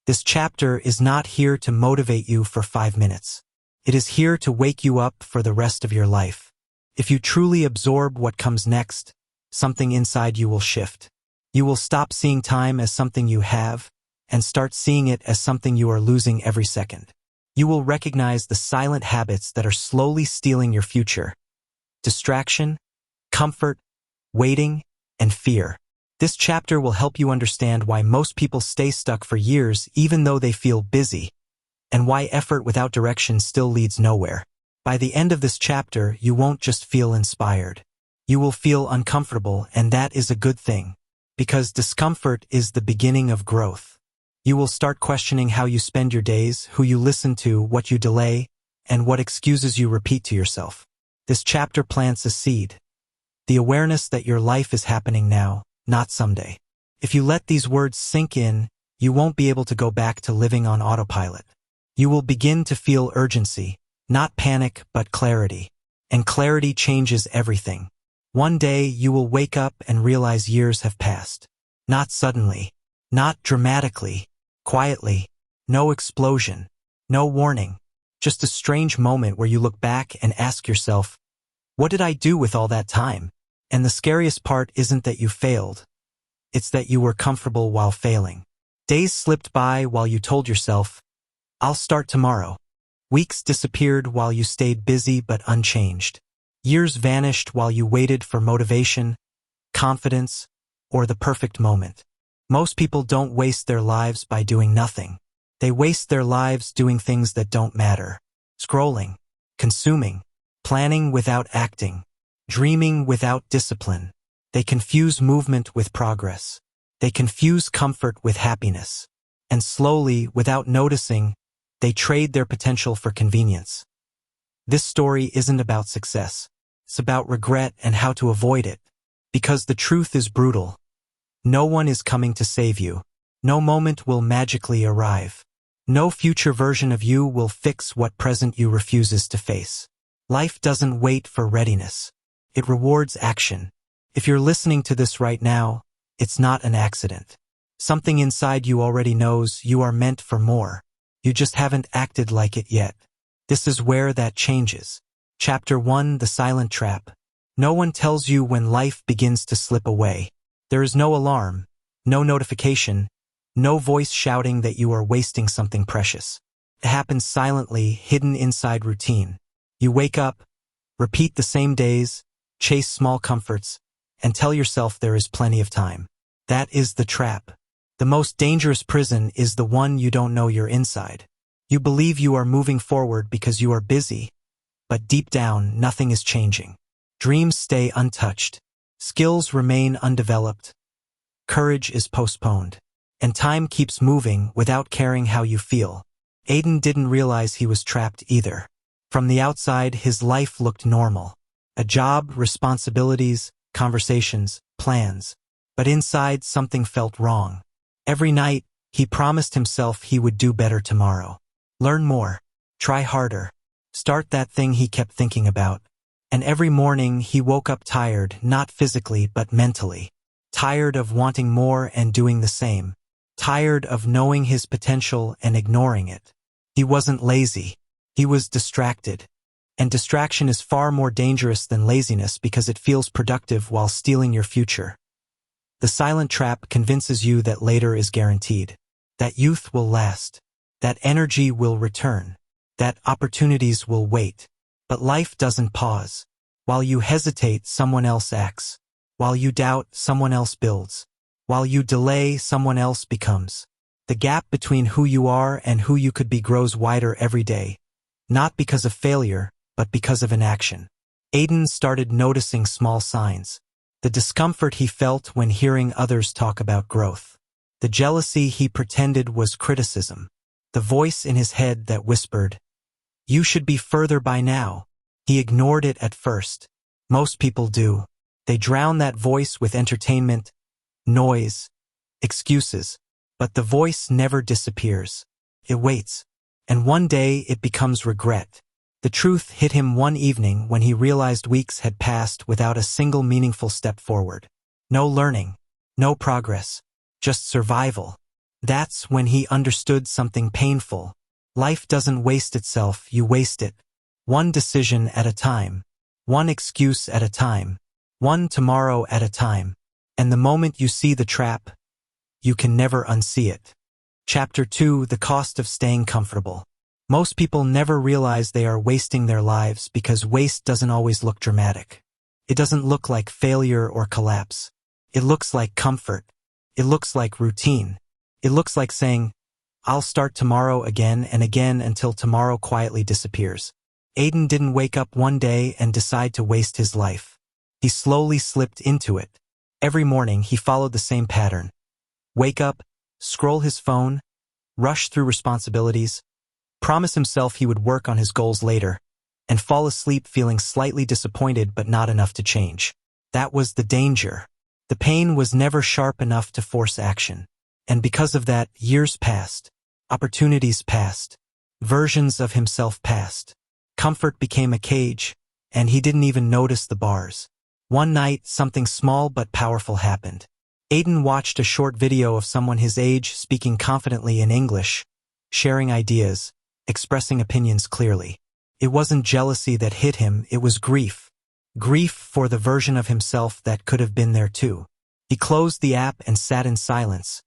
This chapter is not here to motivate you for 5 minutes. It is here to wake you up for the rest of your life. If you truly absorb what comes next, something inside you will shift. You will stop seeing time as something you have and start seeing it as something you are losing every second. You will recognize the silent habits that are slowly stealing your future: distraction, comfort, waiting, and fear. This chapter will help you understand why most people stay stuck for years even though they feel busy, and why effort without direction still leads nowhere. By the end of this chapter, you won't just feel inspired. You will feel uncomfortable, and that is a good thing, because discomfort is the beginning of growth. You will start questioning how you spend your days, who you listen to, what you delay, and what excuses you repeat to yourself. This chapter plants a seed, the awareness that your life is happening now, not someday. If you let these words sink in, you won't be able to go back to living on autopilot. You will begin to feel urgency, not panic, but clarity. And clarity changes everything. One day you will wake up and realize years have passed. Not suddenly, not dramatically, quietly, no explosion, no warning, just a strange moment where you look back and ask yourself, what did I do with all that time? And the scariest part isn't that you failed. It's that you were comfortable while failing. Days slipped by while you told yourself, I'll start tomorrow. Weeks disappeared while you stayed busy but unchanged. Years vanished while you waited for motivation, confidence, or the perfect moment. Most people don't waste their lives by doing nothing. They waste their lives doing things that don't matter. Scrolling, consuming, planning without acting, dreaming without discipline. They confuse movement with progress. They confuse comfort with happiness. And slowly, without noticing, they trade their potential for convenience. This story isn't about success. It's about regret and how to avoid it. Because the truth is brutal. No one is coming to save you. No moment will magically arrive. No future version of you will fix what present you refuses to face. Life doesn't wait for readiness. It rewards action. If you're listening to this right now, it's not an accident. Something inside you already knows you are meant for more. You just haven't acted like it yet. This is where that changes. Chapter 1: The Silent Trap. No one tells you when life begins to slip away. There is no alarm, no notification, no voice shouting that you are wasting something precious. It happens silently, hidden inside routine. You wake up, repeat the same days, chase small comforts, and tell yourself there is plenty of time. That is the trap. The most dangerous prison is the one you don't know you're inside. You believe you are moving forward because you are busy, but deep down, nothing is changing. Dreams stay untouched. Skills remain undeveloped. Courage is postponed. And time keeps moving without caring how you feel. Aiden didn't realize he was trapped either. From the outside, his life looked normal. A job, responsibilities, conversations, plans. But inside, something felt wrong. Every night, he promised himself he would do better tomorrow. Learn more. Try harder. Start that thing he kept thinking about. And every morning, he woke up tired, not physically but mentally. Tired of wanting more and doing the same. Tired of knowing his potential and ignoring it. He wasn't lazy. He was distracted. And distraction is far more dangerous than laziness because it feels productive while stealing your future. The silent trap convinces you that later is guaranteed. That youth will last. That energy will return. That opportunities will wait. But life doesn't pause. While you hesitate, someone else acts. While you doubt, someone else builds. While you delay, someone else becomes. The gap between who you are and who you could be grows wider every day. Not because of failure, but because of inaction. Aiden started noticing small signs. The discomfort he felt when hearing others talk about growth. The jealousy he pretended was criticism. The voice in his head that whispered, "You should be further by now." He ignored it at first. Most people do. They drown that voice with entertainment, noise, excuses. But the voice never disappears. It waits. And one day it becomes regret. The truth hit him one evening when he realized weeks had passed without a single meaningful step forward. No learning, no progress, just survival. That's when he understood something painful. Life doesn't waste itself, you waste it. One decision at a time. One excuse at a time. One tomorrow at a time. And the moment you see the trap, you can never unsee it. Chapter 2: The Cost of Staying Comfortable. Most people never realize they are wasting their lives because waste doesn't always look dramatic. It doesn't look like failure or collapse. It looks like comfort. It looks like routine. It looks like saying, I'll start tomorrow again and again until tomorrow quietly disappears. Aiden didn't wake up one day and decide to waste his life. He slowly slipped into it. Every morning he followed the same pattern. Wake up, scroll his phone, rush through responsibilities, promise himself he would work on his goals later, and fall asleep feeling slightly disappointed but not enough to change. That was the danger. The pain was never sharp enough to force action. And because of that, years passed. Opportunities passed. Versions of himself passed. Comfort became a cage, and he didn't even notice the bars. One night, something small but powerful happened. Aiden watched a short video of someone his age speaking confidently in English, sharing ideas, expressing opinions clearly. It wasn't jealousy that hit him, it was grief. Grief for the version of himself that could have been there too. He closed the app and sat in silence,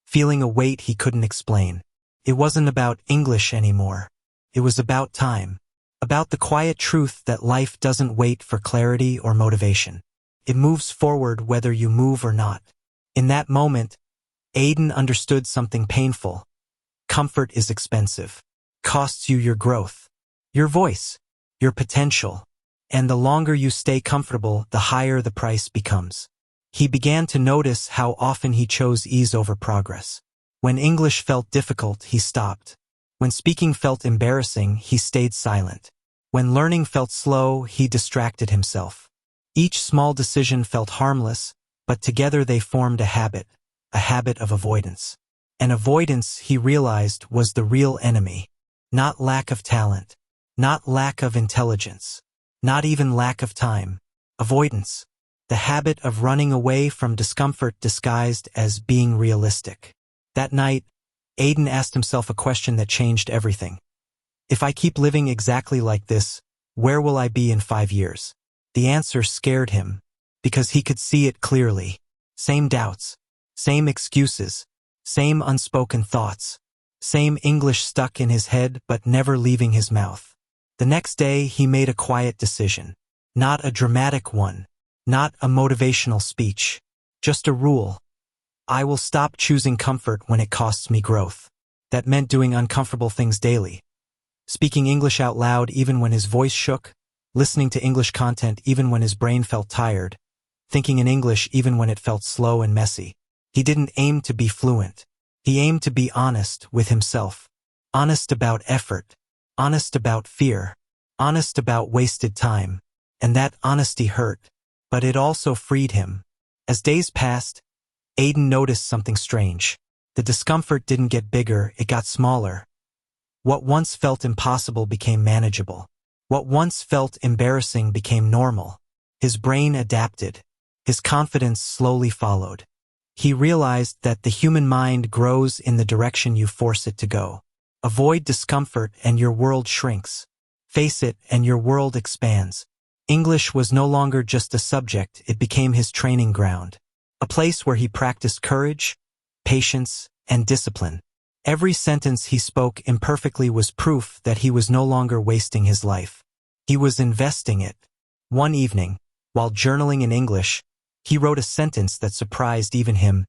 feeling a weight he couldn't explain. It wasn't about English anymore. It was about time. About the quiet truth that life doesn't wait for clarity or motivation. It moves forward whether you move or not. In that moment, Aiden understood something painful. Comfort is expensive. Costs you your growth, your voice, your potential. And the longer you stay comfortable, the higher the price becomes. He began to notice how often he chose ease over progress. When English felt difficult, he stopped. When speaking felt embarrassing, he stayed silent. When learning felt slow, he distracted himself. Each small decision felt harmless, but together they formed a habit of avoidance. And avoidance, he realized, was the real enemy. Not lack of talent, not lack of intelligence, not even lack of time. Avoidance. The habit of running away from discomfort disguised as being realistic. That night, Aiden asked himself a question that changed everything. If I keep living exactly like this, where will I be in 5 years? The answer scared him, because he could see it clearly. Same doubts, same excuses, same unspoken thoughts, same English stuck in his head but never leaving his mouth. The next day, he made a quiet decision. Not a dramatic one, not a motivational speech, just a rule. I will stop choosing comfort when it costs me growth. That meant doing uncomfortable things daily. Speaking English out loud even when his voice shook, listening to English content even when his brain felt tired, thinking in English even when it felt slow and messy. He didn't aim to be fluent. He aimed to be honest with himself. Honest about effort. Honest about fear. Honest about wasted time. And that honesty hurt, but it also freed him. As days passed, Aiden noticed something strange. The discomfort didn't get bigger, it got smaller. What once felt impossible became manageable. What once felt embarrassing became normal. His brain adapted. His confidence slowly followed. He realized that the human mind grows in the direction you force it to go. Avoid discomfort and your world shrinks. Face it and your world expands. English was no longer just a subject, it became his training ground. A place where he practiced courage, patience, and discipline. Every sentence he spoke imperfectly was proof that he was no longer wasting his life. He was investing it. One evening, while journaling in English, he wrote a sentence that surprised even him.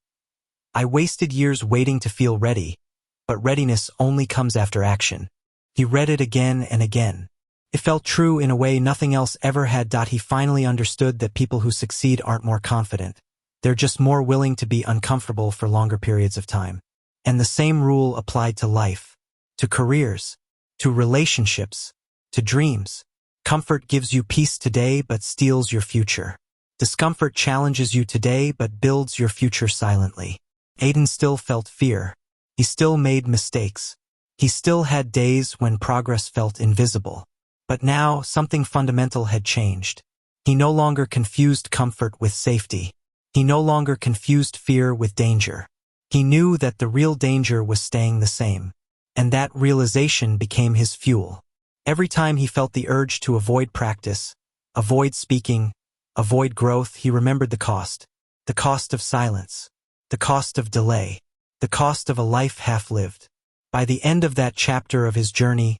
I wasted years waiting to feel ready, but readiness only comes after action. He read it again and again. It felt true in a way nothing else ever had. He finally understood that people who succeed aren't more confident. They're just more willing to be uncomfortable for longer periods of time. And the same rule applied to life, to careers, to relationships, to dreams. Comfort gives you peace today but steals your future. Discomfort challenges you today but builds your future silently. Aiden still felt fear. He still made mistakes. He still had days when progress felt invisible. But now something fundamental had changed. He no longer confused comfort with safety. He no longer confused fear with danger. He knew that the real danger was staying the same. And that realization became his fuel. Every time he felt the urge to avoid practice, avoid speaking, avoid growth, he remembered the cost. The cost of silence. The cost of delay. The cost of a life half-lived. By the end of that chapter of his journey,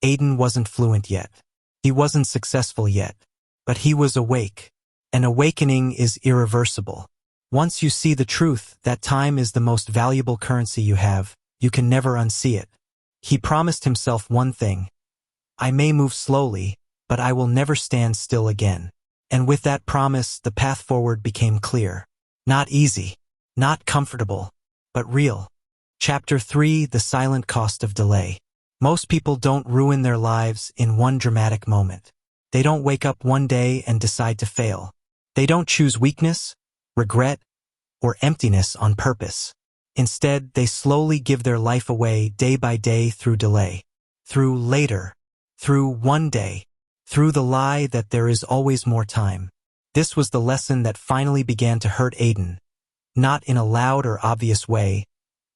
Aiden wasn't fluent yet. He wasn't successful yet. But he was awake. An awakening is irreversible. Once you see the truth that time is the most valuable currency you have, you can never unsee it. He promised himself one thing. I may move slowly, but I will never stand still again. And with that promise, the path forward became clear. Not easy, not comfortable, but real. Chapter 3: The Silent Cost of Delay. Most people don't ruin their lives in one dramatic moment. They don't wake up one day and decide to fail. They don't choose weakness, regret, or emptiness on purpose. Instead, they slowly give their life away day by day through delay, through later, through one day, through the lie that there is always more time. This was the lesson that finally began to hurt Aiden, not in a loud or obvious way,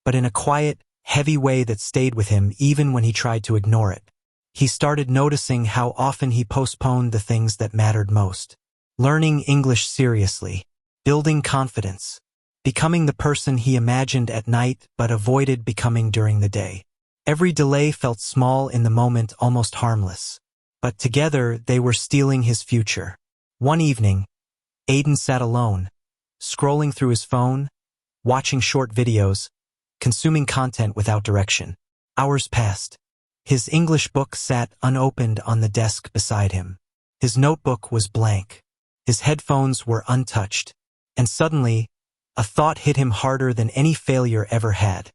but in a quiet, heavy way that stayed with him even when he tried to ignore it. He started noticing how often he postponed the things that mattered most. Learning English seriously, building confidence, becoming the person he imagined at night but avoided becoming during the day. Every delay felt small in the moment, almost harmless. But together they were stealing his future. One evening, Aiden sat alone, scrolling through his phone, watching short videos, consuming content without direction. Hours passed. His English book sat unopened on the desk beside him. His notebook was blank. His headphones were untouched. And suddenly, a thought hit him harder than any failure ever had.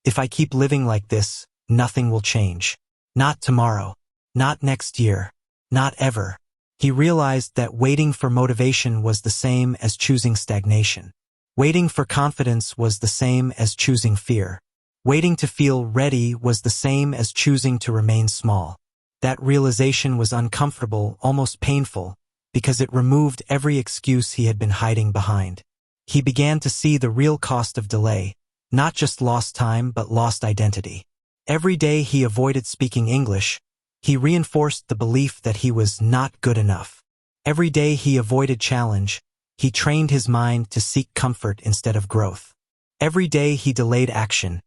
If I keep living like this, nothing will change. Not tomorrow. Not next year. Not ever. He realized that waiting for motivation was the same as choosing stagnation. Waiting for confidence was the same as choosing fear. Waiting to feel ready was the same as choosing to remain small. That realization was uncomfortable, almost painful, because it removed every excuse he had been hiding behind. He began to see the real cost of delay, not just lost time but lost identity. Every day he avoided speaking English, he reinforced the belief that he was not good enough. Every day he avoided challenge, he trained his mind to seek comfort instead of growth. Every day he delayed action,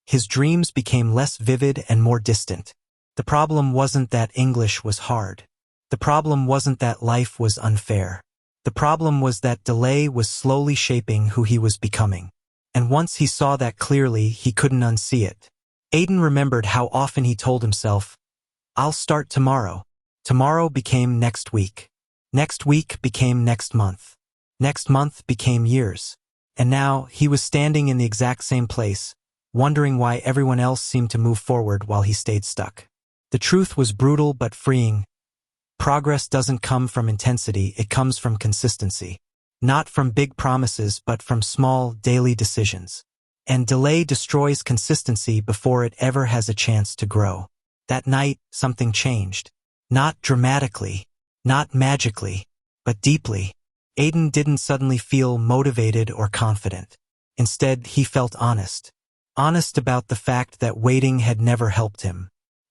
his dreams became less vivid and more distant. The problem wasn't that English was hard. The problem wasn't that life was unfair. The problem was that delay was slowly shaping who he was becoming. And once he saw that clearly, he couldn't unsee it. Aiden remembered how often he told himself, I'll start tomorrow. Tomorrow became next week. Next week became next month. Next month became years. And now he was standing in the exact same place, wondering why everyone else seemed to move forward while he stayed stuck. The truth was brutal but freeing. Progress doesn't come from intensity, it comes from consistency. Not from big promises, but from small, daily decisions. And delay destroys consistency before it ever has a chance to grow. That night, something changed. Not dramatically, not magically, but deeply. Aiden didn't suddenly feel motivated or confident. Instead, he felt honest. Honest about the fact that waiting had never helped him.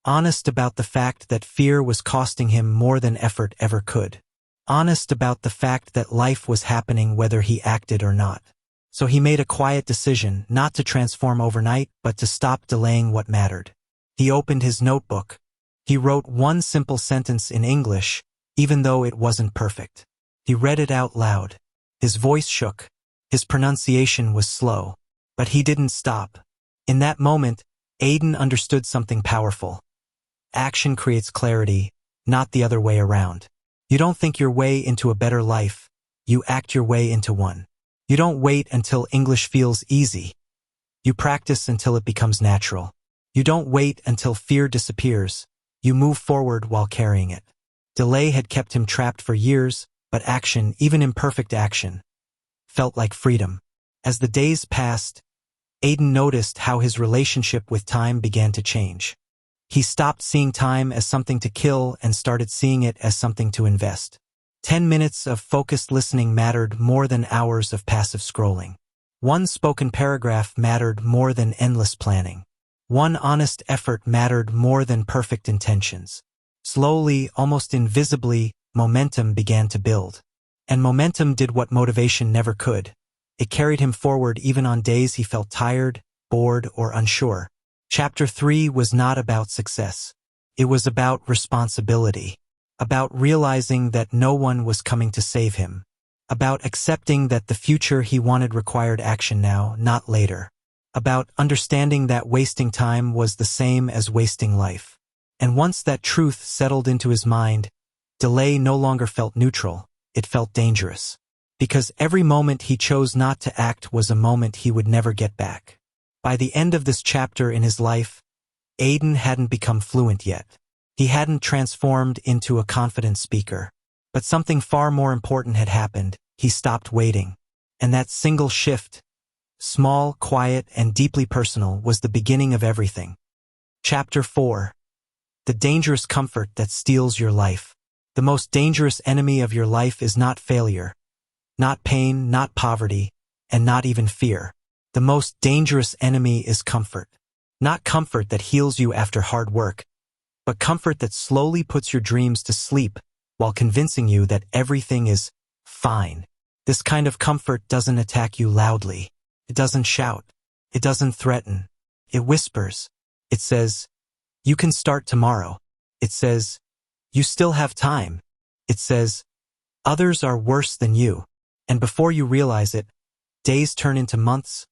Honest about the fact that fear was costing him more than effort ever could. Honest about the fact that life was happening whether he acted or not. So he made a quiet decision not to transform overnight, but to stop delaying what mattered. He opened his notebook. He wrote one simple sentence in English, even though it wasn't perfect. He read it out loud. His voice shook. His pronunciation was slow. But he didn't stop. In that moment, Aiden understood something powerful. Action creates clarity, not the other way around. You don't think your way into a better life, you act your way into one. You don't wait until English feels easy. You practice until it becomes natural. You don't wait until fear disappears. You move forward while carrying it. Delay had kept him trapped for years, but action, even imperfect action, felt like freedom. As the days passed, Aiden noticed how his relationship with time began to change. He stopped seeing time as something to kill and started seeing it as something to invest. 10 minutes of focused listening mattered more than hours of passive scrolling. One spoken paragraph mattered more than endless planning. One honest effort mattered more than perfect intentions. Slowly, almost invisibly, momentum began to build. And momentum did what motivation never could. It carried him forward even on days he felt tired, bored, or unsure. Chapter 3 was not about success. It was about responsibility. About realizing that no one was coming to save him. About accepting that the future he wanted required action now, not later. About understanding that wasting time was the same as wasting life. And once that truth settled into his mind, delay no longer felt neutral, it felt dangerous. Because every moment he chose not to act was a moment he would never get back. By the end of this chapter in his life, Aiden hadn't become fluent yet. He hadn't transformed into a confident speaker. But something far more important had happened. He stopped waiting. And that single shift, small, quiet, and deeply personal, was the beginning of everything. Chapter 4. The dangerous comfort that steals your life. The most dangerous enemy of your life is not failure, not pain, not poverty, and not even fear. The most dangerous enemy is comfort. Not comfort that heals you after hard work, but comfort that slowly puts your dreams to sleep while convincing you that everything is fine. This kind of comfort doesn't attack you loudly. It doesn't shout. It doesn't threaten. It whispers. It says, "You can start tomorrow." It says, "You still have time." It says, "Others are worse than you." And before you realize it, days turn into months,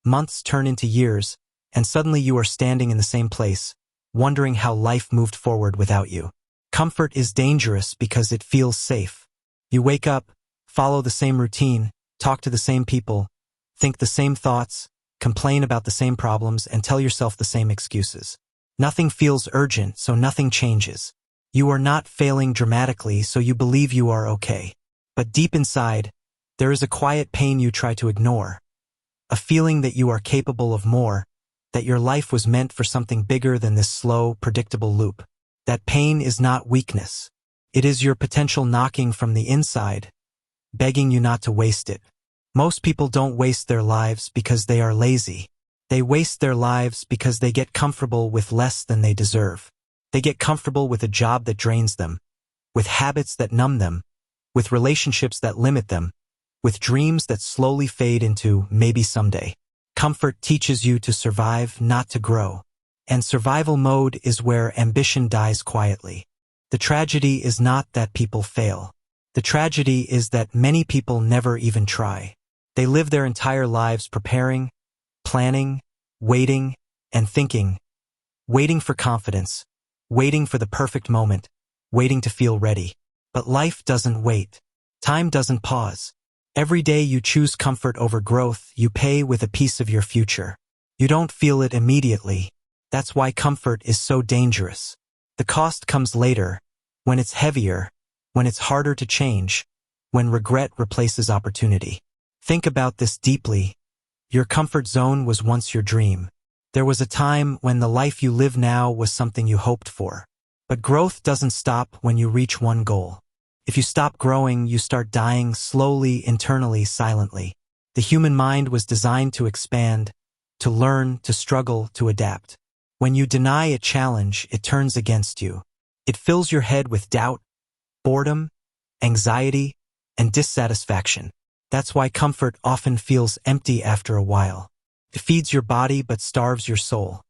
months turn into years, and suddenly you are standing in the same place, wondering how life moved forward without you. Comfort is dangerous because it feels safe. You wake up, follow the same routine, talk to the same people, think the same thoughts, complain about the same problems, and tell yourself the same excuses. Nothing feels urgent, so nothing changes. You are not failing dramatically, so you believe you are okay. But deep inside, there is a quiet pain you try to ignore. A feeling that you are capable of more, that your life was meant for something bigger than this slow, predictable loop. That pain is not weakness. It is your potential knocking from the inside, begging you not to waste it. Most people don't waste their lives because they are lazy. They waste their lives because they get comfortable with less than they deserve. They get comfortable with a job that drains them, with habits that numb them, with relationships that limit them, with dreams that slowly fade into maybe someday. Comfort teaches you to survive, not to grow. And survival mode is where ambition dies quietly. The tragedy is not that people fail. The tragedy is that many people never even try. They live their entire lives preparing, planning, waiting, and thinking, waiting for confidence, waiting for the perfect moment, waiting to feel ready. But life doesn't wait. Time doesn't pause. Every day you choose comfort over growth, you pay with a piece of your future. You don't feel it immediately. That's why comfort is so dangerous. The cost comes later, when it's heavier, when it's harder to change, when regret replaces opportunity. Think about this deeply. Your comfort zone was once your dream. There was a time when the life you live now was something you hoped for. But growth doesn't stop when you reach one goal. If you stop growing, you start dying slowly, internally, silently. The human mind was designed to expand, to learn, to struggle, to adapt. When you deny a challenge, it turns against you. It fills your head with doubt, boredom, anxiety, and dissatisfaction. That's why comfort often feels empty after a while. It feeds your body but starves your soul.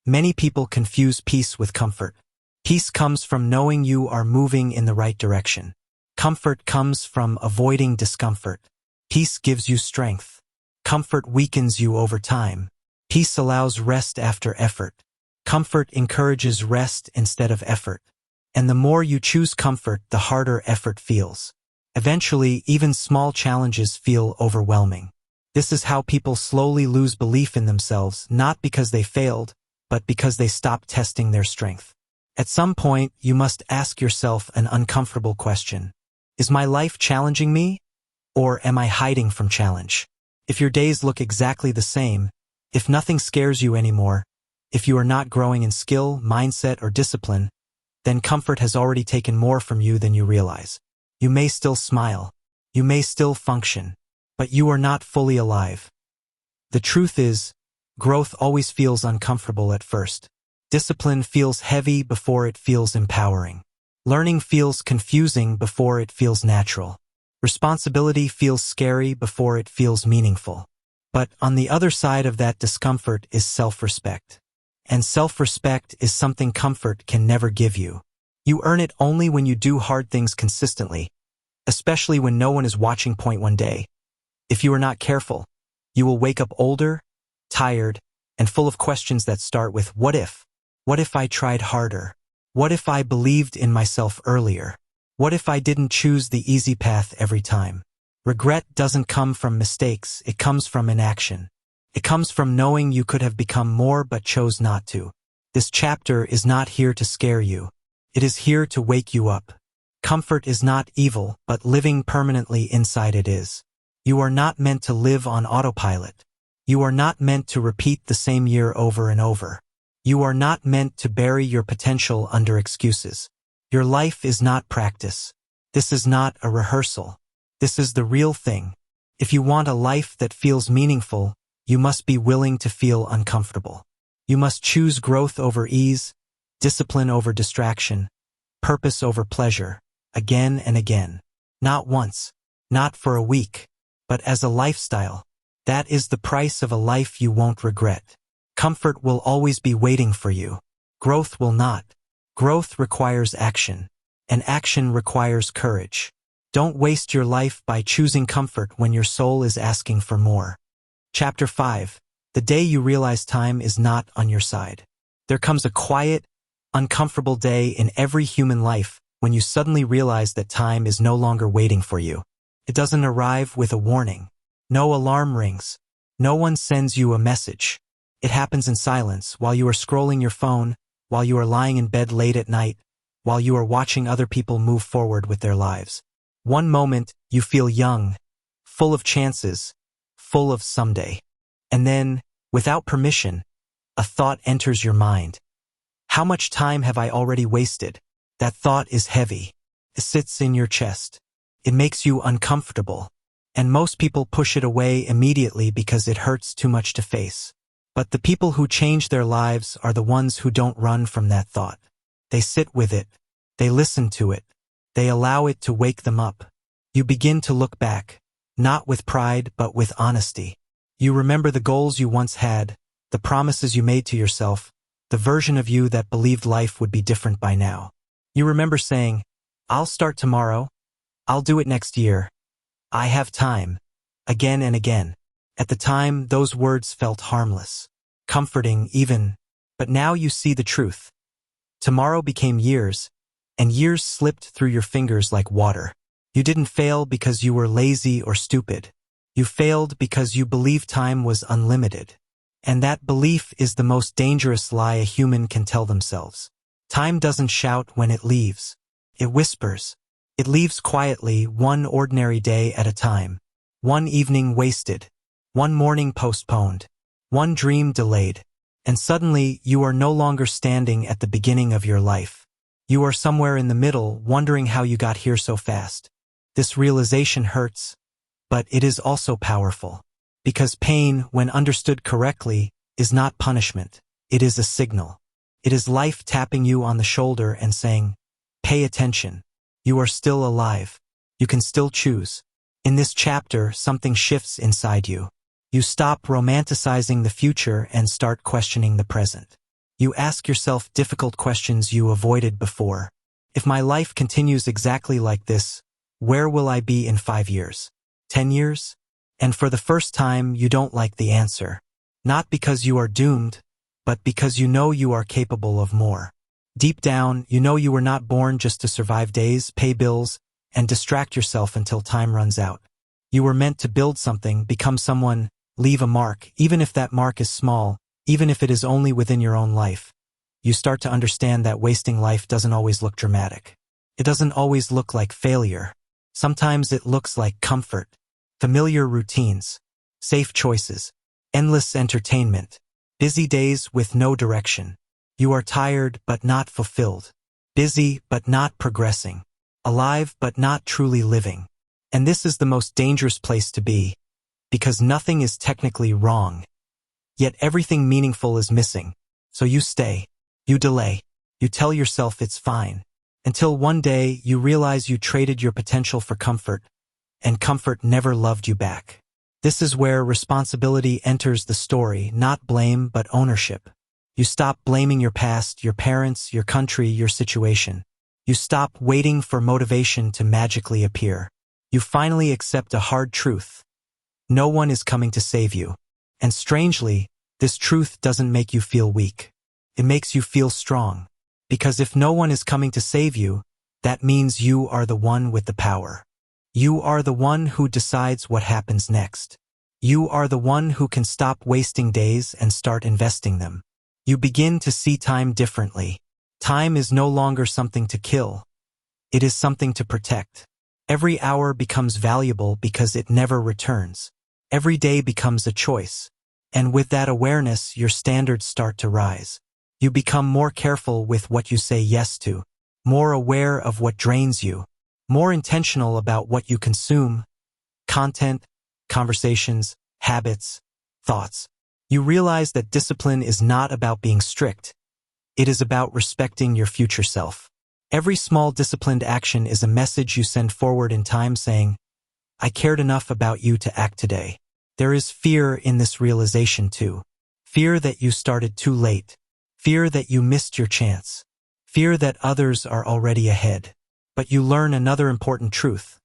Many people confuse peace with comfort. Peace comes from knowing you are moving in the right direction. Comfort comes from avoiding discomfort. Peace gives you strength. Comfort weakens you over time. Peace allows rest after effort. Comfort encourages rest instead of effort. And the more you choose comfort, the harder effort feels. Eventually, even small challenges feel overwhelming. This is how people slowly lose belief in themselves, not because they failed, but because they stopped testing their strength. At some point, you must ask yourself an uncomfortable question. Is my life challenging me? Or am I hiding from challenge? If your days look exactly the same, if nothing scares you anymore, if you are not growing in skill, mindset, or discipline, then comfort has already taken more from you than you realize. You may still smile. You may still function. But you are not fully alive. The truth is, growth always feels uncomfortable at first. Discipline feels heavy before it feels empowering. Learning feels confusing before it feels natural. Responsibility feels scary before it feels meaningful. But on the other side of that discomfort is self-respect. And self-respect is something comfort can never give you. You earn it only when you do hard things consistently, especially when no one is watching. Point one day, if you are not careful, you will wake up older, tired, and full of questions that start with what if? What if I tried harder? What if I believed in myself earlier? What if I didn't choose the easy path every time? Regret doesn't come from mistakes, it comes from inaction. It comes from knowing you could have become more but chose not to. This chapter is not here to scare you. It is here to wake you up. Comfort is not evil, but living permanently inside it is. You are not meant to live on autopilot. You are not meant to repeat the same year over and over. You are not meant to bury your potential under excuses. Your life is not practice. This is not a rehearsal. This is the real thing. If you want a life that feels meaningful, you must be willing to feel uncomfortable. You must choose growth over ease, discipline over distraction, purpose over pleasure, again and again. Not once, not for a week, but as a lifestyle. That is the price of a life you won't regret. Comfort will always be waiting for you. Growth will not. Growth requires action, and action requires courage. Don't waste your life by choosing comfort when your soul is asking for more. Chapter 5. The day you realize time is not on your side. There comes a quiet, uncomfortable day in every human life when you suddenly realize that time is no longer waiting for you. It doesn't arrive with a warning. No alarm rings. No one sends you a message. It happens in silence, while you are scrolling your phone, while you are lying in bed late at night, while you are watching other people move forward with their lives. One moment, you feel young, full of chances, full of someday. And then, without permission, a thought enters your mind. How much time have I already wasted? That thought is heavy. It sits in your chest. It makes you uncomfortable. And most people push it away immediately because it hurts too much to face. But the people who change their lives are the ones who don't run from that thought. They sit with it. They listen to it. They allow it to wake them up. You begin to look back, not with pride but with honesty. You remember the goals you once had, the promises you made to yourself, the version of you that believed life would be different by now. You remember saying, I'll start tomorrow. I'll do it next year. I have time. Again and again. At the time, those words felt harmless, comforting even, but now you see the truth. Tomorrow became years, and years slipped through your fingers like water. You didn't fail because you were lazy or stupid. You failed because you believed time was unlimited. And that belief is the most dangerous lie a human can tell themselves. Time doesn't shout when it leaves. It whispers. It leaves quietly, one ordinary day at a time. One evening wasted. One morning postponed. One dream delayed. And suddenly, you are no longer standing at the beginning of your life. You are somewhere in the middle, wondering how you got here so fast. This realization hurts, but it is also powerful. Because pain, when understood correctly, is not punishment. It is a signal. It is life tapping you on the shoulder and saying, pay attention. You are still alive. You can still choose. In this chapter, something shifts inside you. You stop romanticizing the future and start questioning the present. You ask yourself difficult questions you avoided before. If my life continues exactly like this, where will I be in 5 years? 10 years? And for the first time, you don't like the answer. Not because you are doomed, but because you know you are capable of more. Deep down, you know you were not born just to survive days, pay bills, and distract yourself until time runs out. You were meant to build something, become someone, leave a mark, even if that mark is small, even if it is only within your own life. You start to understand that wasting life doesn't always look dramatic. It doesn't always look like failure. Sometimes it looks like comfort, familiar routines, safe choices, endless entertainment, busy days with no direction. You are tired but not fulfilled, busy but not progressing, alive but not truly living. And this is the most dangerous place to be, because nothing is technically wrong. Yet everything meaningful is missing. So you stay. You delay. You tell yourself it's fine. Until one day you realize you traded your potential for comfort, and comfort never loved you back. This is where responsibility enters the story, not blame but ownership. You stop blaming your past, your parents, your country, your situation. You stop waiting for motivation to magically appear. You finally accept a hard truth. No one is coming to save you. And strangely, this truth doesn't make you feel weak. It makes you feel strong. Because if no one is coming to save you, that means you are the one with the power. You are the one who decides what happens next. You are the one who can stop wasting days and start investing them. You begin to see time differently. Time is no longer something to kill. It is something to protect. Every hour becomes valuable because it never returns. Every day becomes a choice. And with that awareness, your standards start to rise. You become more careful with what you say yes to, more aware of what drains you, more intentional about what you consume, content, conversations, habits, thoughts. You realize that discipline is not about being strict. It is about respecting your future self. Every small disciplined action is a message you send forward in time saying, I cared enough about you to act today. There is fear in this realization too. Fear that you started too late. Fear that you missed your chance. Fear that others are already ahead. But you learn another important truth.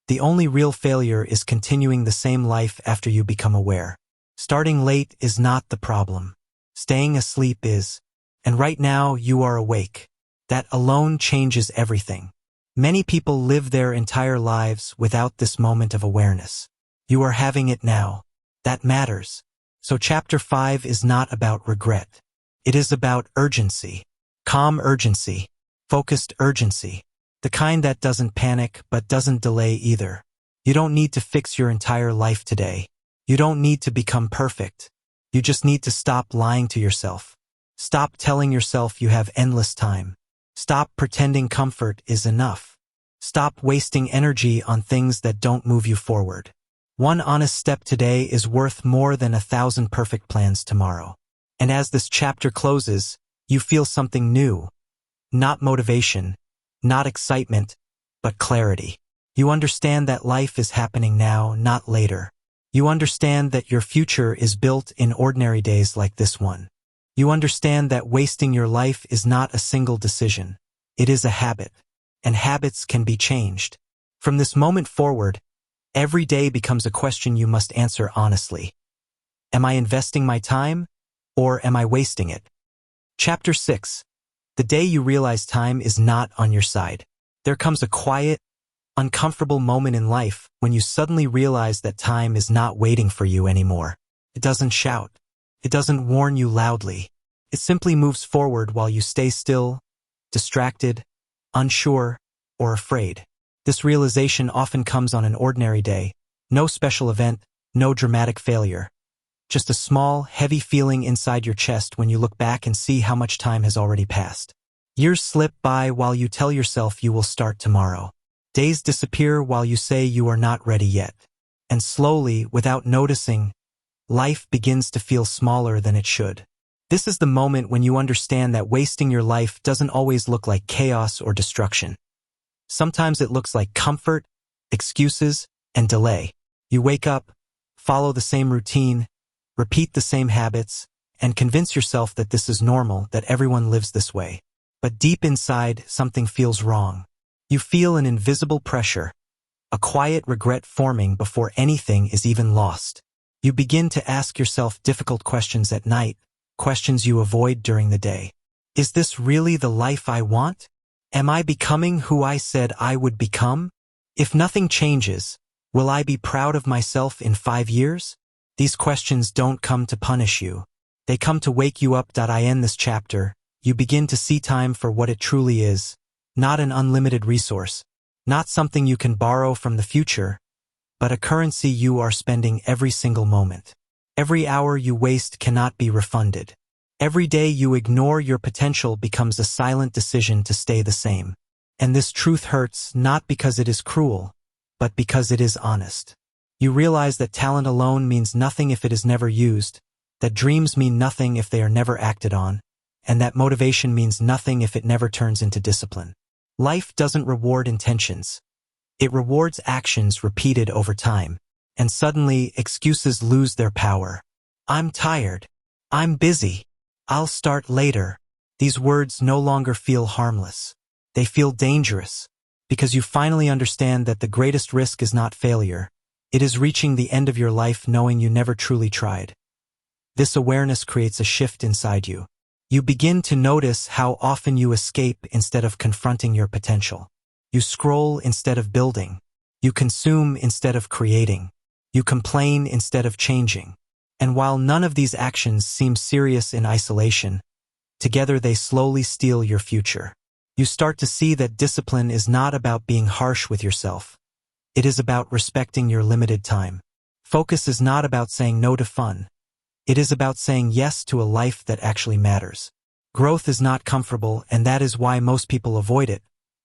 The only real failure is continuing the same life after you become aware. Starting late is not the problem. Staying asleep is. And right now you are awake. That alone changes everything. Many people live their entire lives without this moment of awareness. You are having it now. That matters. So chapter 5 is not about regret. It is about urgency. Calm urgency. Focused urgency. The kind that doesn't panic but doesn't delay either. You don't need to fix your entire life today. You don't need to become perfect. You just need to stop lying to yourself. Stop telling yourself you have endless time. Stop pretending comfort is enough. Stop wasting energy on things that don't move you forward. One honest step today is worth more than 1,000 perfect plans tomorrow. And as this chapter closes, you feel something new. Not motivation, not excitement, but clarity. You understand that life is happening now, not later. You understand that your future is built in ordinary days like this one. You understand that wasting your life is not a single decision. It is a habit. And habits can be changed. From this moment forward, every day becomes a question you must answer honestly. Am I investing my time? Or am I wasting it? Chapter 6. The day you realize time is not on your side. There comes a quiet, uncomfortable moment in life when you suddenly realize that time is not waiting for you anymore. It doesn't shout. It doesn't warn you loudly. It simply moves forward while you stay still, distracted, unsure, or afraid. This realization often comes on an ordinary day. No special event, no dramatic failure. Just a small, heavy feeling inside your chest when you look back and see how much time has already passed. Years slip by while you tell yourself you will start tomorrow. Days disappear while you say you are not ready yet. And slowly, without noticing, life begins to feel smaller than it should. This is the moment when you understand that wasting your life doesn't always look like chaos or destruction. Sometimes it looks like comfort, excuses, and delay. You wake up, follow the same routine, repeat the same habits, and convince yourself that this is normal, that everyone lives this way. But deep inside, something feels wrong. You feel an invisible pressure, a quiet regret forming before anything is even lost. You begin to ask yourself difficult questions at night, questions you avoid during the day. Is this really the life I want? Am I becoming who I said I would become? If nothing changes, will I be proud of myself in 5 years? These questions don't come to punish you. They come to wake you up. I end this chapter. You begin to see time for what it truly is, not an unlimited resource, not something you can borrow from the future, but a currency you are spending every single moment. Every hour you waste cannot be refunded. Every day you ignore your potential becomes a silent decision to stay the same. And this truth hurts not because it is cruel, but because it is honest. You realize that talent alone means nothing if it is never used, that dreams mean nothing if they are never acted on, and that motivation means nothing if it never turns into discipline. Life doesn't reward intentions. It rewards actions repeated over time. And suddenly, excuses lose their power. I'm tired. I'm busy. I'll start later. These words no longer feel harmless. They feel dangerous, because you finally understand that the greatest risk is not failure. It is reaching the end of your life knowing you never truly tried. This awareness creates a shift inside you. You begin to notice how often you escape instead of confronting your potential. You scroll instead of building. You consume instead of creating. You complain instead of changing. And while none of these actions seem serious in isolation, together they slowly steal your future. You start to see that discipline is not about being harsh with yourself. It is about respecting your limited time. Focus is not about saying no to fun. It is about saying yes to a life that actually matters. Growth is not comfortable, and that is why most people avoid it.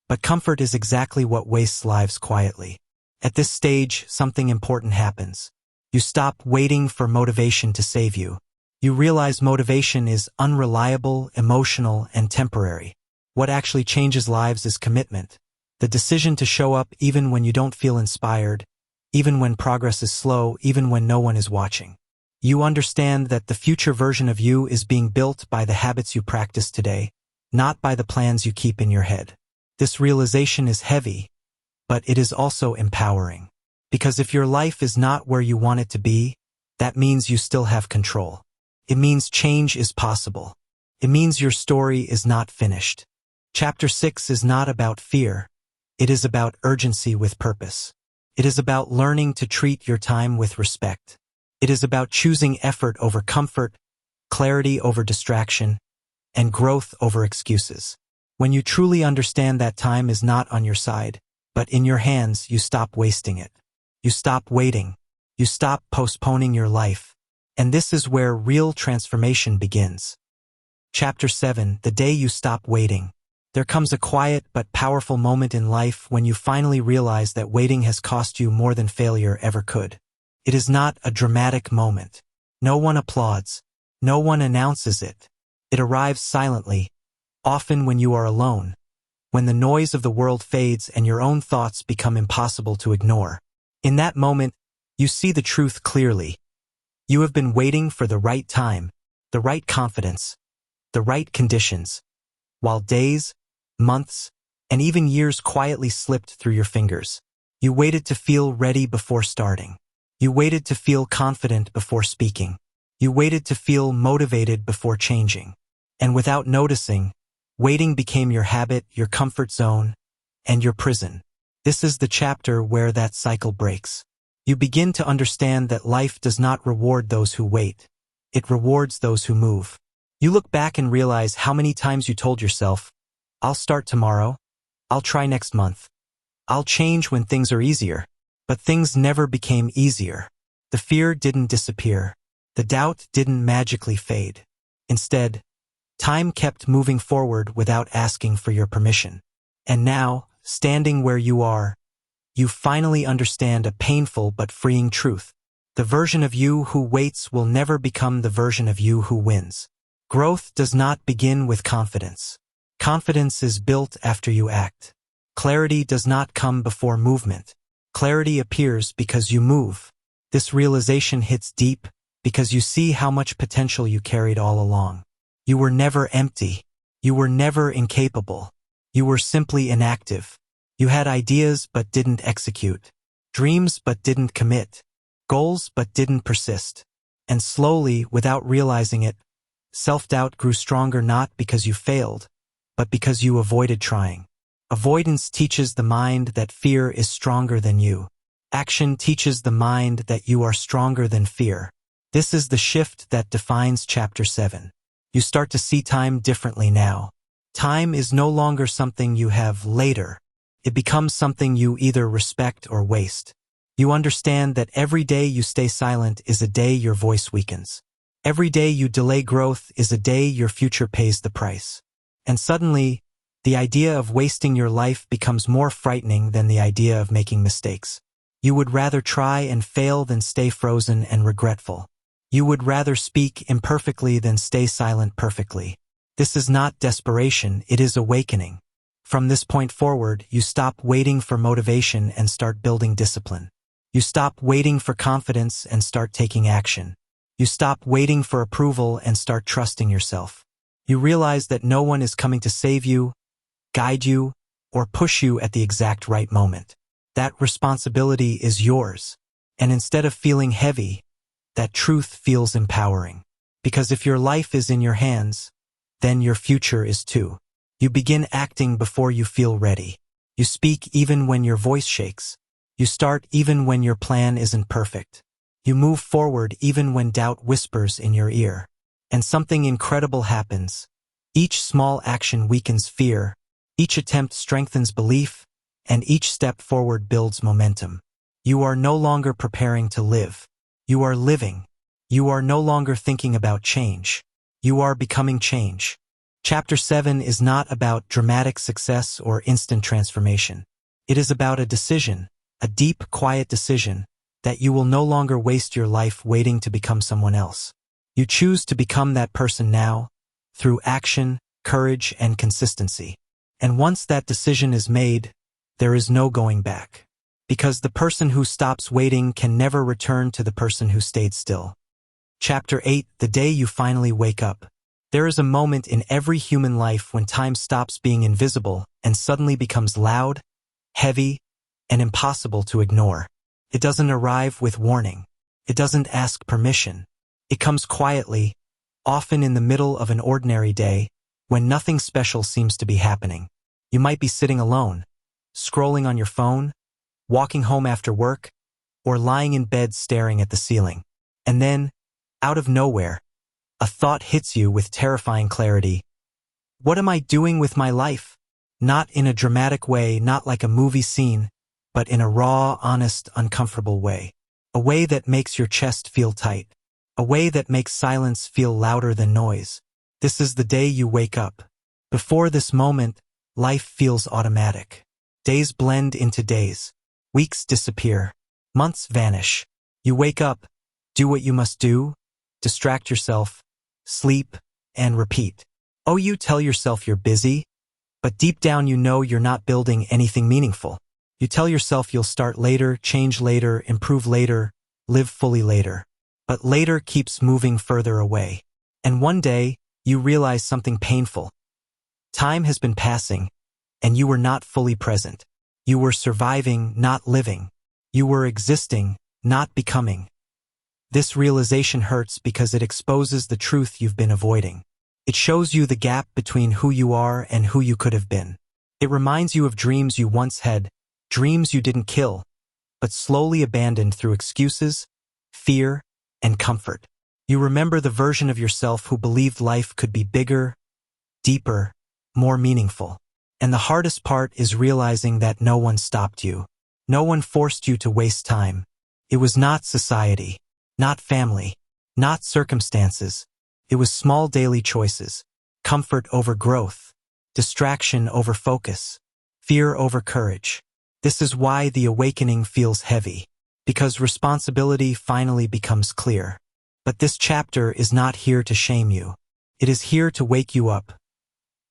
But comfort is exactly what wastes lives quietly. At this stage, something important happens. You stop waiting for motivation to save you. You realize motivation is unreliable, emotional, and temporary. What actually changes lives is commitment. The decision to show up even when you don't feel inspired, even when progress is slow, even when no one is watching. You understand that the future version of you is being built by the habits you practice today, not by the plans you keep in your head. This realization is heavy, but it is also empowering. Because if your life is not where you want it to be, that means you still have control. It means change is possible. It means your story is not finished. Chapter 6 is not about fear. It is about urgency with purpose. It is about learning to treat your time with respect. It is about choosing effort over comfort, clarity over distraction, and growth over excuses. When you truly understand that time is not on your side, but in your hands, you stop wasting it. You stop waiting. You stop postponing your life. And this is where real transformation begins. Chapter 7, the day you stop waiting. There comes a quiet but powerful moment in life when you finally realize that waiting has cost you more than failure ever could. It is not a dramatic moment. No one applauds. No one announces it. It arrives silently, often when you are alone, when the noise of the world fades and your own thoughts become impossible to ignore. In that moment, you see the truth clearly. You have been waiting for the right time, the right confidence, the right conditions, while days, months, and even years quietly slipped through your fingers. You waited to feel ready before starting. You waited to feel confident before speaking. You waited to feel motivated before changing. And without noticing, waiting became your habit, your comfort zone, and your prison. This is the chapter where that cycle breaks. You begin to understand that life does not reward those who wait. It rewards those who move. You look back and realize how many times you told yourself, I'll start tomorrow. I'll try next month. I'll change when things are easier. But things never became easier. The fear didn't disappear. The doubt didn't magically fade. Instead, time kept moving forward without asking for your permission. And now, standing where you are, you finally understand a painful but freeing truth. The version of you who waits will never become the version of you who wins. Growth does not begin with confidence. Confidence is built after you act. Clarity does not come before movement. Clarity appears because you move. This realization hits deep because you see how much potential you carried all along. You were never empty. You were never incapable. You were simply inactive. You had ideas but didn't execute. Dreams but didn't commit. Goals but didn't persist. And slowly, without realizing it, self-doubt grew stronger not because you failed, but because you avoided trying. Avoidance teaches the mind that fear is stronger than you. Action teaches the mind that you are stronger than fear. This is the shift that defines Chapter 7. You start to see time differently now. Time is no longer something you have later. It becomes something you either respect or waste. You understand that every day you stay silent is a day your voice weakens. Every day you delay growth is a day your future pays the price. And suddenly, the idea of wasting your life becomes more frightening than the idea of making mistakes. You would rather try and fail than stay frozen and regretful. You would rather speak imperfectly than stay silent perfectly. This is not desperation, it is awakening. From this point forward, you stop waiting for motivation and start building discipline. You stop waiting for confidence and start taking action. You stop waiting for approval and start trusting yourself. You realize that no one is coming to save you, guide you, or push you at the exact right moment. That responsibility is yours. And instead of feeling heavy, that truth feels empowering. Because if your life is in your hands, then your future is too. You begin acting before you feel ready. You speak even when your voice shakes. You start even when your plan isn't perfect. You move forward even when doubt whispers in your ear. And something incredible happens. Each small action weakens fear. Each attempt strengthens belief. And each step forward builds momentum. You are no longer preparing to live. You are living. You are no longer thinking about change. You are becoming change. Chapter 7 is not about dramatic success or instant transformation. It is about a decision, a deep, quiet decision, that you will no longer waste your life waiting to become someone else. You choose to become that person now, through action, courage, and consistency. And once that decision is made, there is no going back. Because the person who stops waiting can never return to the person who stayed still. Chapter 8, the day you finally wake up. There is a moment in every human life when time stops being invisible and suddenly becomes loud, heavy, and impossible to ignore. It doesn't arrive with warning. It doesn't ask permission. It comes quietly, often in the middle of an ordinary day, when nothing special seems to be happening. You might be sitting alone, scrolling on your phone, walking home after work, or lying in bed staring at the ceiling. And then, out of nowhere, a thought hits you with terrifying clarity. What am I doing with my life? Not in a dramatic way, not like a movie scene, but in a raw, honest, uncomfortable way. A way that makes your chest feel tight. A way that makes silence feel louder than noise. This is the day you wake up. Before this moment, life feels automatic. Days blend into days. Weeks disappear. Months vanish. You wake up, do what you must do, distract yourself, sleep, and repeat. Oh, you tell yourself you're busy, but deep down you know you're not building anything meaningful. You tell yourself you'll start later, change later, improve later, live fully later. But later keeps moving further away. And one day, you realize something painful. Time has been passing, and you were not fully present. You were surviving, not living. You were existing, not becoming. This realization hurts because it exposes the truth you've been avoiding. It shows you the gap between who you are and who you could have been. It reminds you of dreams you once had, dreams you didn't kill, but slowly abandoned through excuses, fear, and comfort. You remember the version of yourself who believed life could be bigger, deeper, more meaningful. And the hardest part is realizing that no one stopped you. No one forced you to waste time. It was not society, not family, not circumstances. It was small daily choices. Comfort over growth, distraction over focus, fear over courage. This is why the awakening feels heavy, because responsibility finally becomes clear. But this chapter is not here to shame you. It is here to wake you up.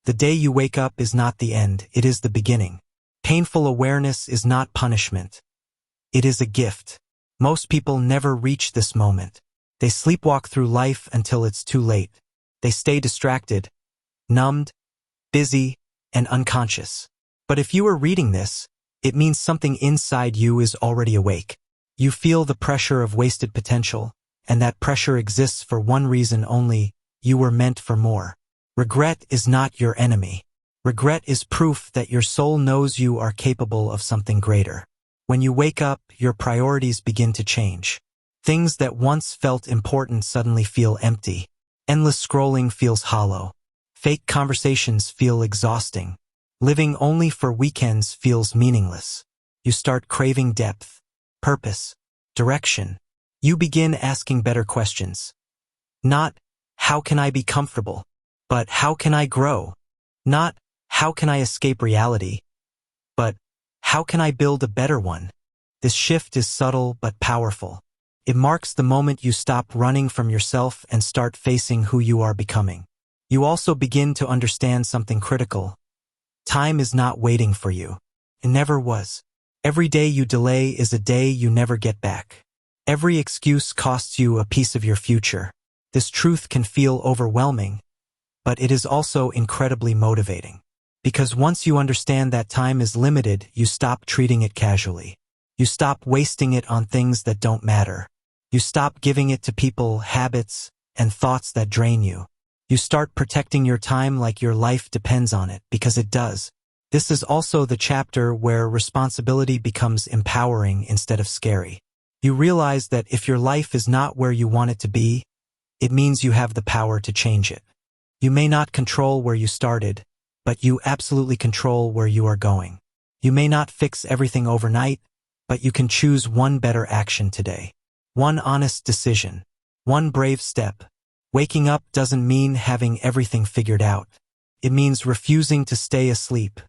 The day you wake up is not the end, it is the beginning. Painful awareness is not punishment. It is a gift. Most people never reach this moment. They sleepwalk through life until it's too late. They stay distracted, numbed, busy, and unconscious. But if you are reading this, it means something inside you is already awake. You feel the pressure of wasted potential, and that pressure exists for one reason only: you were meant for more. Regret is not your enemy. Regret is proof that your soul knows you are capable of something greater. When you wake up, your priorities begin to change. Things that once felt important suddenly feel empty. Endless scrolling feels hollow. Fake conversations feel exhausting. Living only for weekends feels meaningless. You start craving depth, purpose, direction. You begin asking better questions. Not, how can I be comfortable? But how can I grow? Not, how can I escape reality? But how can I build a better one? This shift is subtle but powerful. It marks the moment you stop running from yourself and start facing who you are becoming. You also begin to understand something critical. Time is not waiting for you. It never was. Every day you delay is a day you never get back. Every excuse costs you a piece of your future. This truth can feel overwhelming, but it is also incredibly motivating. Because once you understand that time is limited, you stop treating it casually. You stop wasting it on things that don't matter. You stop giving it to people, habits, and thoughts that drain you. You start protecting your time like your life depends on it, because it does. This is also the chapter where responsibility becomes empowering instead of scary. You realize that if your life is not where you want it to be, it means you have the power to change it. You may not control where you started, but you absolutely control where you are going. You may not fix everything overnight, but you can choose one better action today. One honest decision. One brave step. Waking up doesn't mean having everything figured out. It means refusing to stay asleep.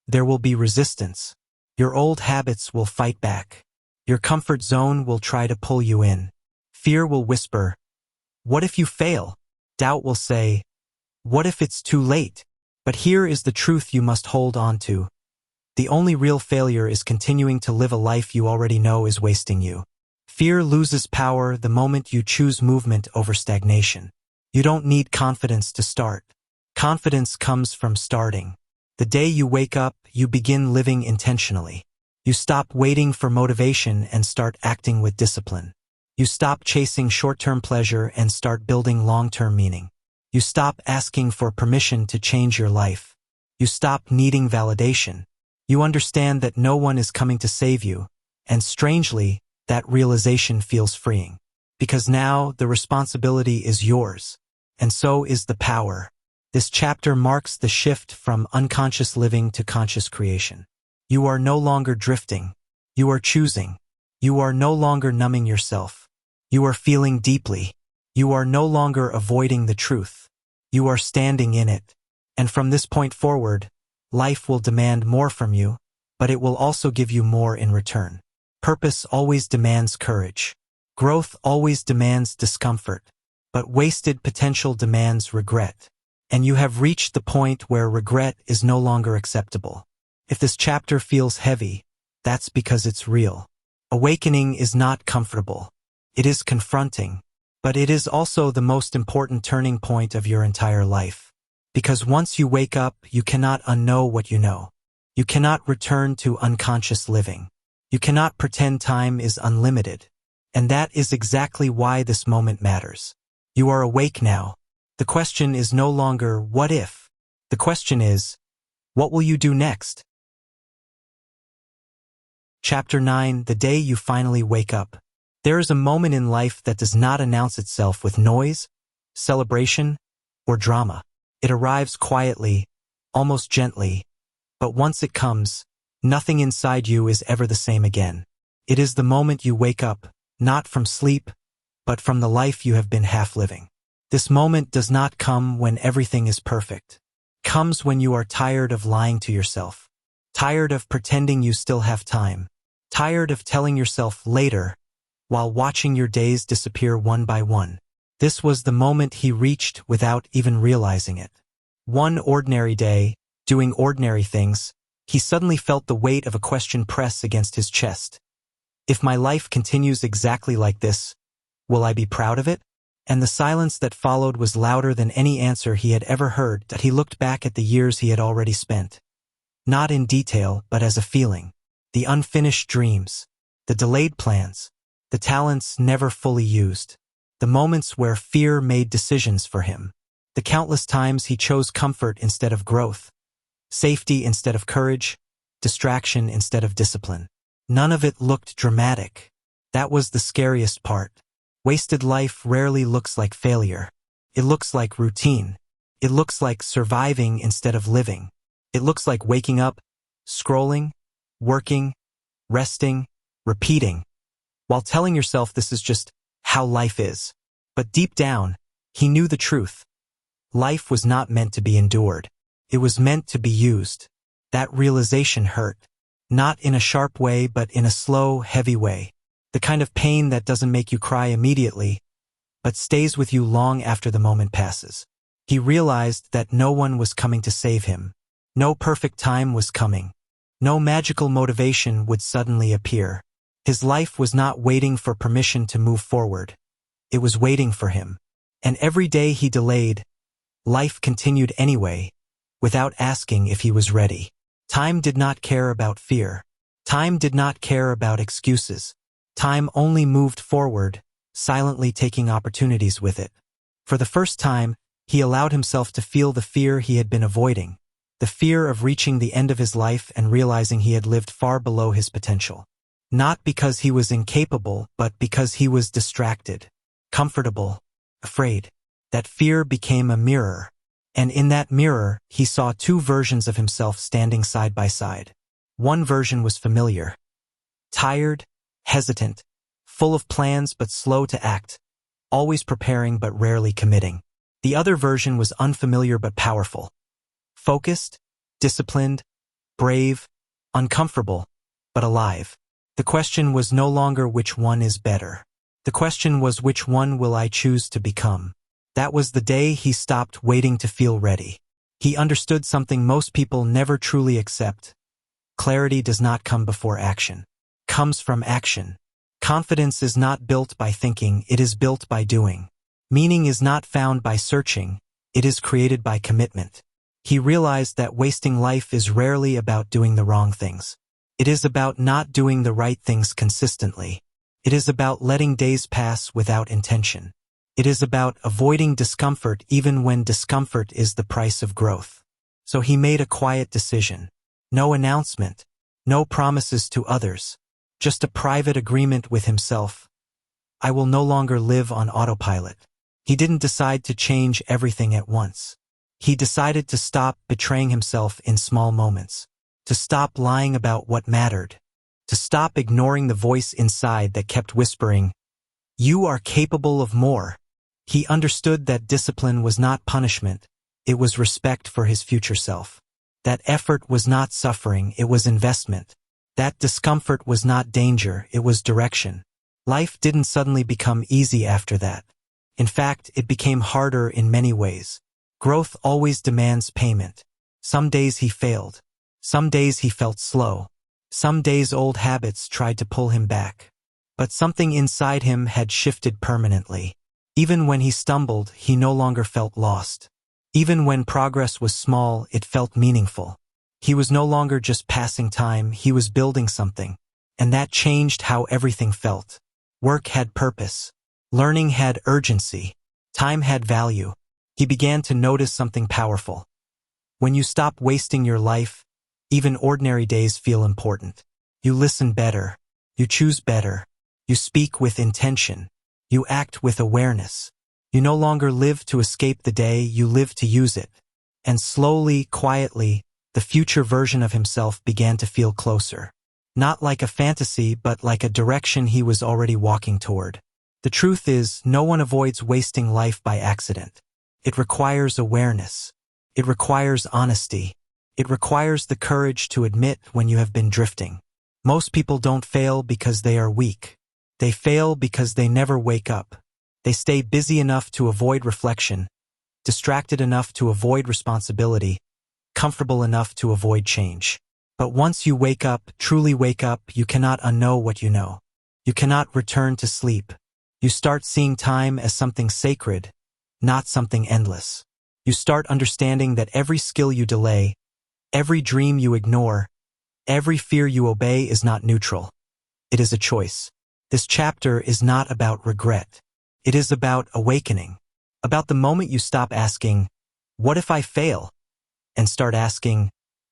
There will be resistance. Your old habits will fight back. Your comfort zone will try to pull you in. Fear will whisper, "What if you fail?" Doubt will say, "What if it's too late?" But here is the truth you must hold on to. The only real failure is continuing to live a life you already know is wasting you. Fear loses power the moment you choose movement over stagnation. You don't need confidence to start. Confidence comes from starting. The day you wake up, you begin living intentionally. You stop waiting for motivation and start acting with discipline. You stop chasing short-term pleasure and start building long-term meaning. You stop asking for permission to change your life. You stop needing validation. You understand that no one is coming to save you, and strangely, that realization feels freeing. Because now the responsibility is yours, and so is the power. This chapter marks the shift from unconscious living to conscious creation. You are no longer drifting. You are choosing. You are no longer numbing yourself. You are feeling deeply. You are no longer avoiding the truth. You are standing in it. And from this point forward, life will demand more from you, but it will also give you more in return. Purpose always demands courage. Growth always demands discomfort, but wasted potential demands regret. And you have reached the point where regret is no longer acceptable. If this chapter feels heavy, that's because it's real. Awakening is not comfortable. It is confronting, but it is also the most important turning point of your entire life. Because once you wake up, you cannot unknow what you know. You cannot return to unconscious living. You cannot pretend time is unlimited. And that is exactly why this moment matters. You are awake now. The question is no longer, what if? The question is, what will you do next? Chapter 9, the day you finally wake up. There is a moment in life that does not announce itself with noise, celebration, or drama. It arrives quietly, almost gently, but once it comes, nothing inside you is ever the same again. It is the moment you wake up, not from sleep, but from the life you have been half living. This moment does not come when everything is perfect. It comes when you are tired of lying to yourself, tired of pretending you still have time, tired of telling yourself later, while watching your days disappear one by one. This was the moment he reached without even realizing it. One ordinary day, doing ordinary things, he suddenly felt the weight of a question press against his chest. If my life continues exactly like this, will I be proud of it? And the silence that followed was louder than any answer he had ever heard. That he looked back at the years he had already spent. Not in detail, but as a feeling. The unfinished dreams, the delayed plans, the talents never fully used, the moments where fear made decisions for him, the countless times he chose comfort instead of growth, safety instead of courage, distraction instead of discipline. None of it looked dramatic. That was the scariest part. Wasted life rarely looks like failure. It looks like routine. It looks like surviving instead of living. It looks like waking up, scrolling, working, resting, repeating, while telling yourself this is just how life is. But deep down, he knew the truth. Life was not meant to be endured. It was meant to be used. That realization hurt. Not in a sharp way, but in a slow, heavy way. The kind of pain that doesn't make you cry immediately, but stays with you long after the moment passes. He realized that no one was coming to save him. No perfect time was coming. No magical motivation would suddenly appear. His life was not waiting for permission to move forward. It was waiting for him. And every day he delayed, life continued anyway, without asking if he was ready. Time did not care about fear. Time did not care about excuses. Time only moved forward, silently taking opportunities with it. For the first time, he allowed himself to feel the fear he had been avoiding, the fear of reaching the end of his life and realizing he had lived far below his potential. Not because he was incapable, but because he was distracted, comfortable, afraid. That fear became a mirror, and in that mirror, he saw two versions of himself standing side by side. One version was familiar, tired, hesitant, full of plans but slow to act, always preparing but rarely committing. The other version was unfamiliar but powerful, focused, disciplined, brave, uncomfortable, but alive. The question was no longer which one is better. The question was which one will I choose to become. That was the day he stopped waiting to feel ready. He understood something most people never truly accept. Clarity does not come before action. It comes from action. Confidence is not built by thinking, it is built by doing. Meaning is not found by searching, it is created by commitment. He realized that wasting life is rarely about doing the wrong things. It is about not doing the right things consistently. It is about letting days pass without intention. It is about avoiding discomfort even when discomfort is the price of growth. So he made a quiet decision. No announcement, no promises to others, just a private agreement with himself. I will no longer live on autopilot. He didn't decide to change everything at once. He decided to stop betraying himself in small moments, to stop lying about what mattered, to stop ignoring the voice inside that kept whispering, "You are capable of more." He understood that discipline was not punishment, it was respect for his future self. That effort was not suffering, it was investment. That discomfort was not danger, it was direction. Life didn't suddenly become easy after that. In fact, it became harder in many ways. Growth always demands payment. Some days he failed. Some days he felt slow. Some days old habits tried to pull him back. But something inside him had shifted permanently. Even when he stumbled, he no longer felt lost. Even when progress was small, it felt meaningful. He was no longer just passing time, he was building something. And that changed how everything felt. Work had purpose. Learning had urgency. Time had value. He began to notice something powerful. When you stop wasting your life, even ordinary days feel important. You listen better. You choose better. You speak with intention. You act with awareness. You no longer live to escape the day, you live to use it. And slowly, quietly, the future version of himself began to feel closer. Not like a fantasy, but like a direction he was already walking toward. The truth is, no one avoids wasting life by accident. It requires awareness. It requires honesty. It requires the courage to admit when you have been drifting. Most people don't fail because they are weak. They fail because they never wake up. They stay busy enough to avoid reflection, distracted enough to avoid responsibility, comfortable enough to avoid change. But once you wake up, truly wake up, you cannot unknow what you know. You cannot return to sleep. You start seeing time as something sacred, not something endless. You start understanding that every skill you delay, every dream you ignore, every fear you obey is not neutral. It is a choice. This chapter is not about regret. It is about awakening. About the moment you stop asking, "What if I fail?" and start asking,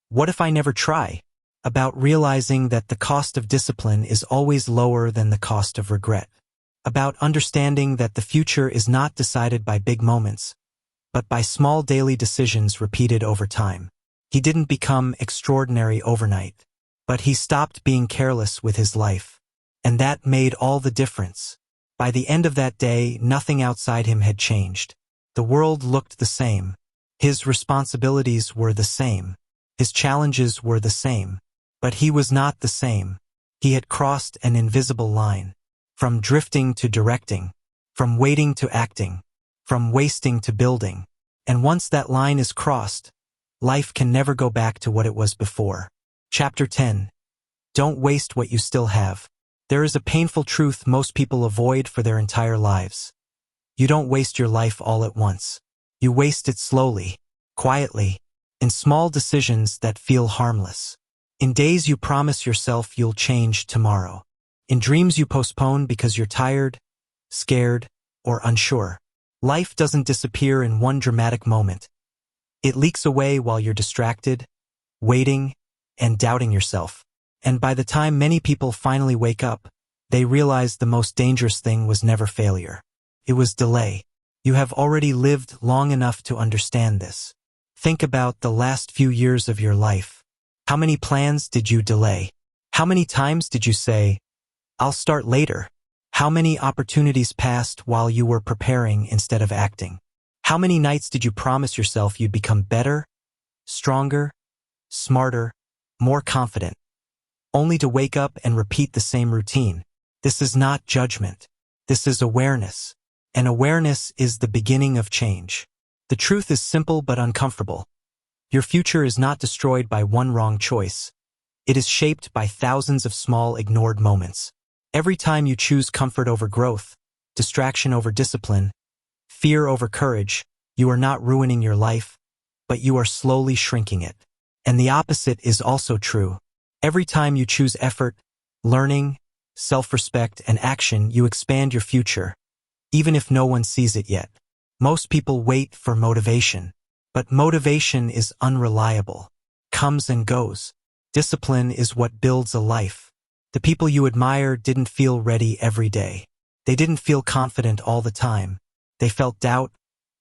"What if I never try?" About realizing that the cost of discipline is always lower than the cost of regret. About understanding that the future is not decided by big moments, but by small daily decisions repeated over time. He didn't become extraordinary overnight, but he stopped being careless with his life. And that made all the difference. By the end of that day, nothing outside him had changed. The world looked the same. His responsibilities were the same. His challenges were the same. But he was not the same. He had crossed an invisible line. From drifting to directing. From waiting to acting. From wasting to building. And once that line is crossed, life can never go back to what it was before. Chapter 10. Don't waste what you still have. There is a painful truth most people avoid for their entire lives. You don't waste your life all at once. You waste it slowly, quietly, in small decisions that feel harmless. In days you promise yourself you'll change tomorrow. In dreams you postpone because you're tired, scared, or unsure. Life doesn't disappear in one dramatic moment. It leaks away while you're distracted, waiting, and doubting yourself. And by the time many people finally wake up, they realize the most dangerous thing was never failure. It was delay. You have already lived long enough to understand this. Think about the last few years of your life. How many plans did you delay? How many times did you say, "I'll start later"? How many opportunities passed while you were preparing instead of acting? How many nights did you promise yourself you'd become better, stronger, smarter, more confident, only to wake up and repeat the same routine? This is not judgment. This is awareness. And awareness is the beginning of change. The truth is simple but uncomfortable. Your future is not destroyed by one wrong choice. It is shaped by thousands of small ignored moments. Every time you choose comfort over growth, distraction over discipline, fear over courage, you are not ruining your life, but you are slowly shrinking it. And the opposite is also true. Every time you choose effort, learning, self-respect, and action, you expand your future, even if no one sees it yet. Most people wait for motivation, but motivation is unreliable, comes and goes. Discipline is what builds a life. The people you admire didn't feel ready every day. They didn't feel confident all the time. They felt doubt,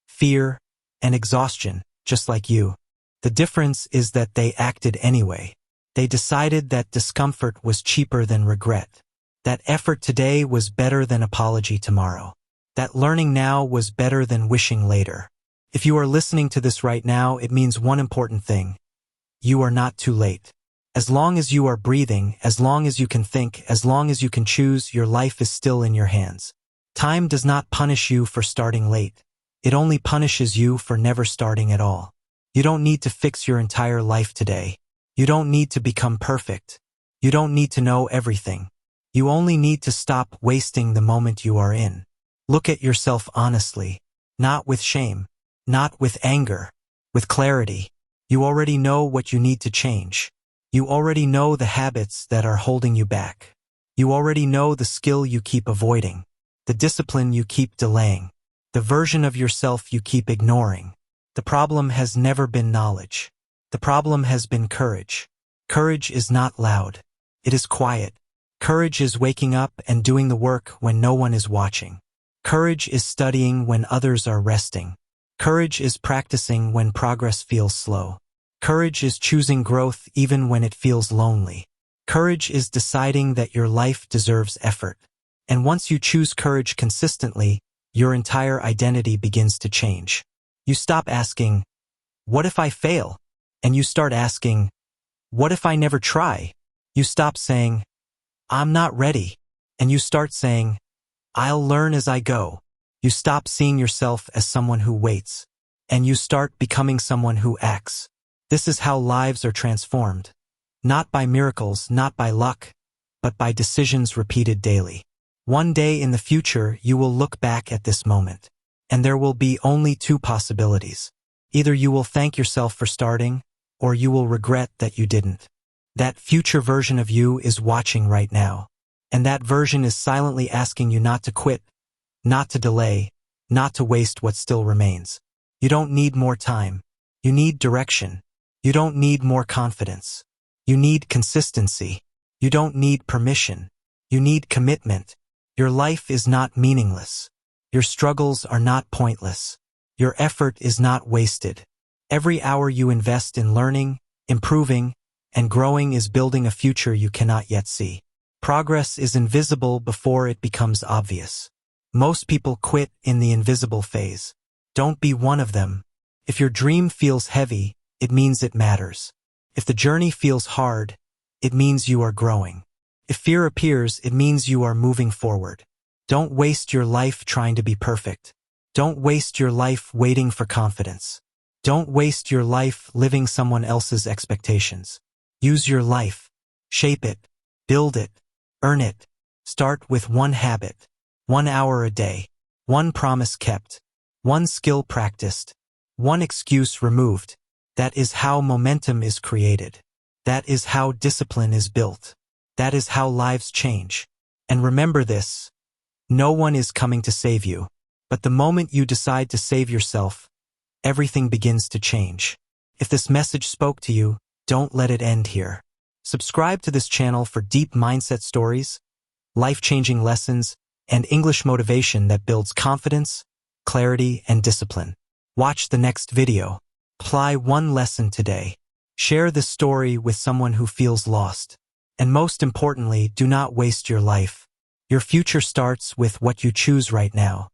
fear, and exhaustion, just like you. The difference is that they acted anyway. They decided that discomfort was cheaper than regret. That effort today was better than apology tomorrow. That learning now was better than wishing later. If you are listening to this right now, it means one important thing. You are not too late. As long as you are breathing, as long as you can think, as long as you can choose, your life is still in your hands. Time does not punish you for starting late. It only punishes you for never starting at all. You don't need to fix your entire life today. You don't need to become perfect. You don't need to know everything. You only need to stop wasting the moment you are in. Look at yourself honestly, not with shame, not with anger, with clarity. You already know what you need to change. You already know the habits that are holding you back. You already know the skill you keep avoiding, the discipline you keep delaying, the version of yourself you keep ignoring. The problem has never been knowledge. The problem has been courage. Courage is not loud. It is quiet. Courage is waking up and doing the work when no one is watching. Courage is studying when others are resting. Courage is practicing when progress feels slow. Courage is choosing growth even when it feels lonely. Courage is deciding that your life deserves effort. And once you choose courage consistently, your entire identity begins to change. You stop asking, "What if I fail?" And you start asking, "What if I never try?" You stop saying, "I'm not ready." And you start saying, "I'll learn as I go." You stop seeing yourself as someone who waits, and you start becoming someone who acts. This is how lives are transformed. Not by miracles, not by luck, but by decisions repeated daily. One day in the future, you will look back at this moment, and there will be only two possibilities. Either you will thank yourself for starting, or you will regret that you didn't. That future version of you is watching right now, and that version is silently asking you not to quit, not to delay, not to waste what still remains. You don't need more time. You need direction. You don't need more confidence. You need consistency. You don't need permission. You need commitment. Your life is not meaningless. Your struggles are not pointless. Your effort is not wasted. Every hour you invest in learning, improving, and growing is building a future you cannot yet see. Progress is invisible before it becomes obvious. Most people quit in the invisible phase. Don't be one of them. If your dream feels heavy, it means it matters. If the journey feels hard, it means you are growing. If fear appears, it means you are moving forward. Don't waste your life trying to be perfect. Don't waste your life waiting for confidence. Don't waste your life living someone else's expectations. Use your life. Shape it. Build it. Earn it. Start with one habit. 1 hour a day. One promise kept. One skill practiced. One excuse removed. That is how momentum is created. That is how discipline is built. That is how lives change. And remember this, no one is coming to save you. But the moment you decide to save yourself, everything begins to change. If this message spoke to you, don't let it end here. Subscribe to this channel for deep mindset stories, life-changing lessons, and English motivation that builds confidence, clarity, and discipline. Watch the next video. Apply one lesson today. Share this story with someone who feels lost. And most importantly, do not waste your life. Your future starts with what you choose right now.